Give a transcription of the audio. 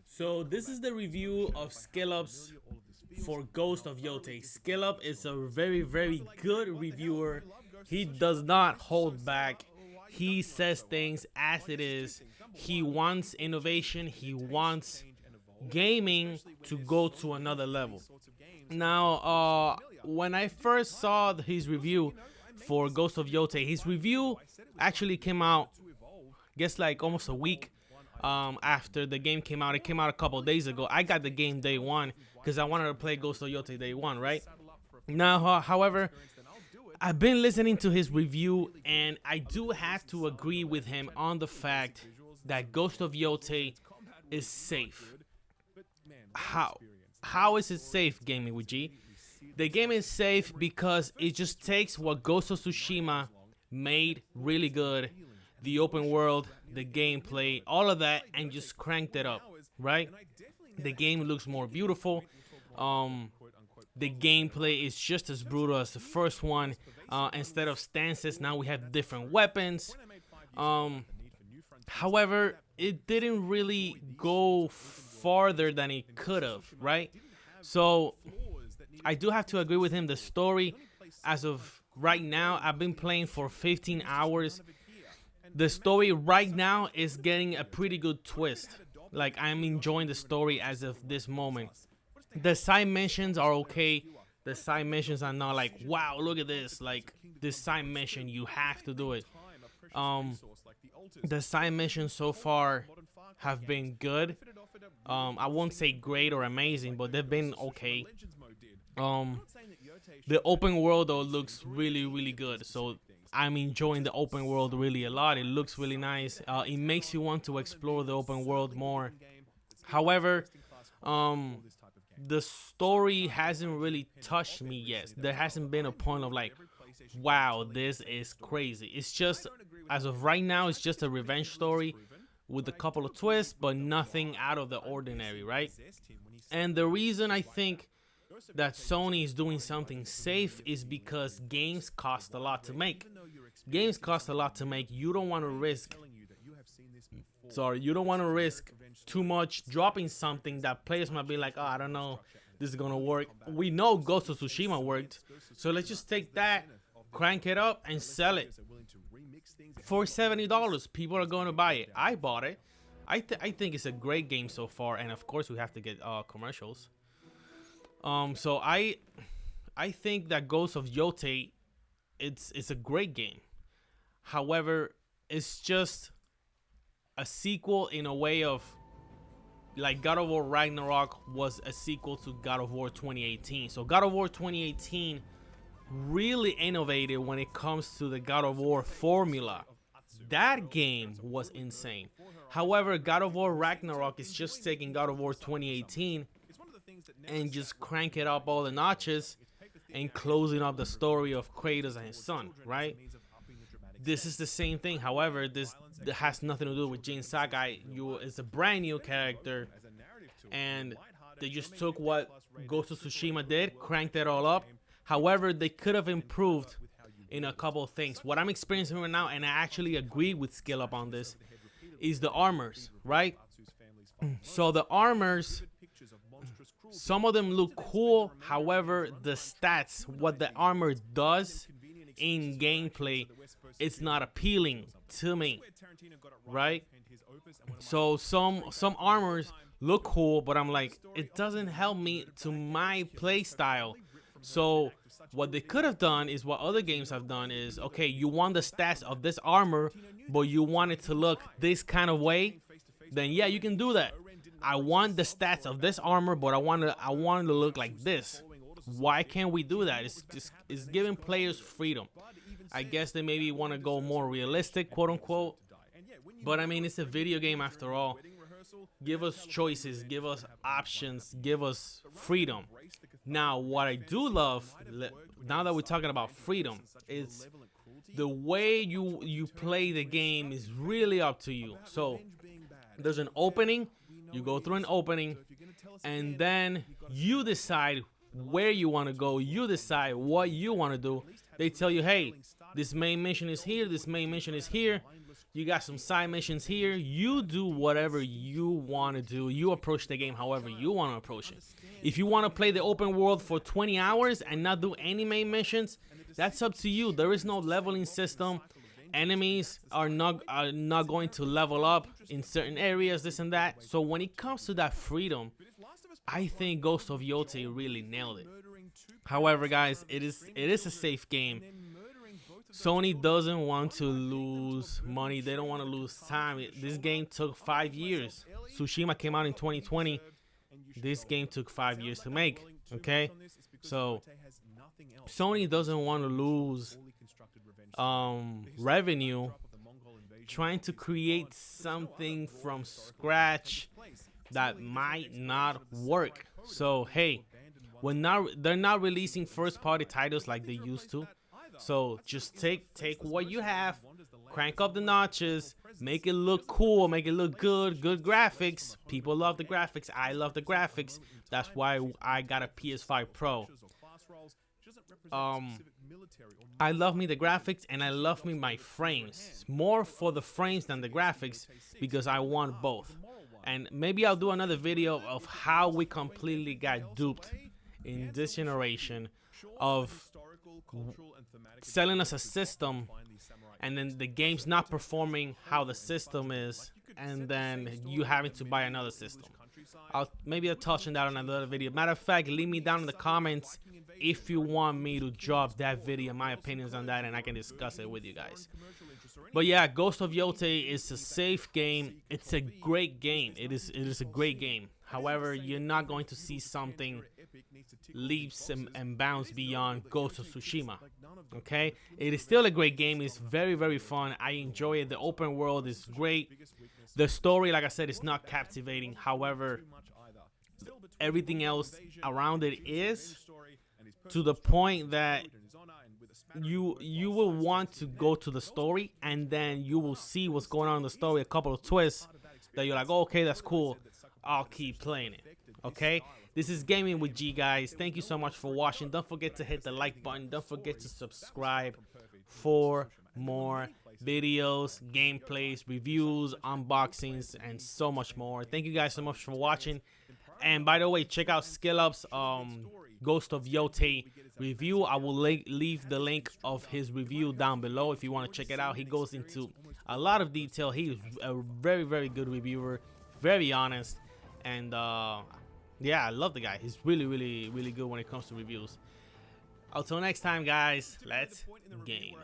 So this is the review of Skillup's for Ghost of Yotei. Skillup is a very, very good reviewer. He does not hold back. He says things as it is. He wants innovation. He wants gaming to go to another level. Now, when I first saw his review for Ghost of Yotei, his review actually came out, guess like almost a week after the game came out. It came out a couple days ago. I got the game day one because I wanted to play Ghost of Yotei day one, right? Now, however, I've been listening to his review, and I do have to agree with him on the fact that Ghost of Yotei is safe. How? How is it safe, Gaming with G? The game is safe because it just takes what Ghost of Tsushima made really good, the open world, the gameplay, all of that, and just cranked it up, right? The game looks more beautiful. The gameplay is just as brutal as the first one. Instead of stances, now we have different weapons. However, it didn't really go farther than it could have, right? So I do have to agree with him. The story, as of right now, I've been playing for 15 hours. The story right now is getting a pretty good twist. Like, I'm enjoying the story as of this moment. The side missions are okay. The side missions are not like, wow, look at this. Like, this side mission, you have to do it. The side missions so far have been good. I won't say great or amazing, but they've been okay. The open world though looks really, really good. So I'm enjoying the open world really a lot. It looks really nice. It makes you want to explore the open world more. However, the story hasn't really touched me yet. There hasn't been a point of like, wow, this is crazy. It's just, as of right now, it's just a revenge story with a couple of twists, but nothing out of the ordinary, right? And the reason I think that Sony is doing something safe is because games cost a lot to make. Games cost a lot to make. You don't want to risk too much dropping something that players might be like, oh, I don't know, this is gonna work. We know Ghost of Tsushima worked, so let's just take that, crank it up, and sell it for $70. People are going to buy it. I bought it. I think it's a great game so far, and of course we have to get commercials. So I think that Ghost of Yotei, it's a great game. However, it's just a sequel in a way of like God of War Ragnarok was a sequel to God of War 2018. So God of War 2018 really innovated when it comes to the God of War formula. That game was insane. However, God of War Ragnarok is just taking God of War 2018 and just crank it up all the notches and closing up the story of Kratos and his son, right? This is the same thing. However, this has nothing to do with Jin Sakai. It's a brand new character, and they just took what Ghost of Tsushima did, cranked it all up. However, they could have improved in a couple of things. What I'm experiencing right now, and I actually agree with Skillup on this, is the armors, right? So the armors, some of them look cool. However, the stats, what the armor does in gameplay, it's not appealing to me, right? So some armors look cool, but I'm like, it doesn't help me to my play style. So what they could have done is what other games have done is, okay, you want the stats of this armor, but you want it to look this kind of way, then yeah, you can do that. I want the stats of this armor, but I want it to look like this. Why can't we do that? It's giving players freedom. I guess they maybe want to go more realistic, quote unquote. But I mean, it's a video game after all. Give us choices, give us options, give us freedom. Now, what I do love, now that we're talking about freedom, is the way you play the game is really up to you. So there's an opening, you go through an opening, and then you decide where you want to go, you decide what you want to do. They tell you, hey, this main mission is here, this main mission is here. You got some side missions here. You do whatever you want to do. You approach the game however you want to approach it. If you want to play the open world for 20 hours and not do any main missions, that's up to you. There is no leveling system. Enemies are not going to level up in certain areas, this and that. So when it comes to that freedom, I think Ghost of Yotei really nailed it. However, guys, it is a safe game. Sony doesn't want to lose money. They don't want to lose time. This game took 5 years. Tsushima came out in 2020. This game took 5 years to make. Okay, so Sony doesn't want to lose revenue trying to create something from scratch that might not work. So hey, they're not releasing first party titles like they used to. So just take what you have, crank up the notches, make it look cool, make it look good graphics. People love the graphics. I love the graphics. That's why I got a PS5 Pro. I love me the graphics and I love me my frames. More for the frames than the graphics because I want both. And maybe I'll do another video of how we completely got duped in this generation of selling us a system and then the game's not performing how the system is, and then you having to buy another system. Maybe I'll touch on that on another video. Matter of fact, leave me down in the comments if you want me to drop that video, my opinions on that, and I can discuss it with you guys. But yeah, Ghost of Yotei is a safe game. It's a great game. It is a great game. However, you're not going to see something leaps and bounds beyond Ghost of Tsushima. Okay, it is still a great game. It's very, very fun. I enjoy it. The open world is great. The story, like I said, is not captivating. However, everything else around it is, to the point that you will want to go to the story, and then you will see what's going on in the story, a couple of twists that you're like, oh, okay, that's cool, I'll keep playing it. Okay, this is Gaming with G, guys. Thank you so much for watching. Don't forget to hit the like button. Don't forget to subscribe for more videos, gameplays, reviews, unboxings, and so much more. Thank you guys so much for watching. And by the way, check out Skillup's Ghost of Yotei review. I will leave the link of his review down below if you want to check it out. He goes into a lot of detail. He is a very, very good reviewer, very honest, and yeah, I love the guy. He's really, really, really good when it comes to reviews. Until next time, guys, let's game.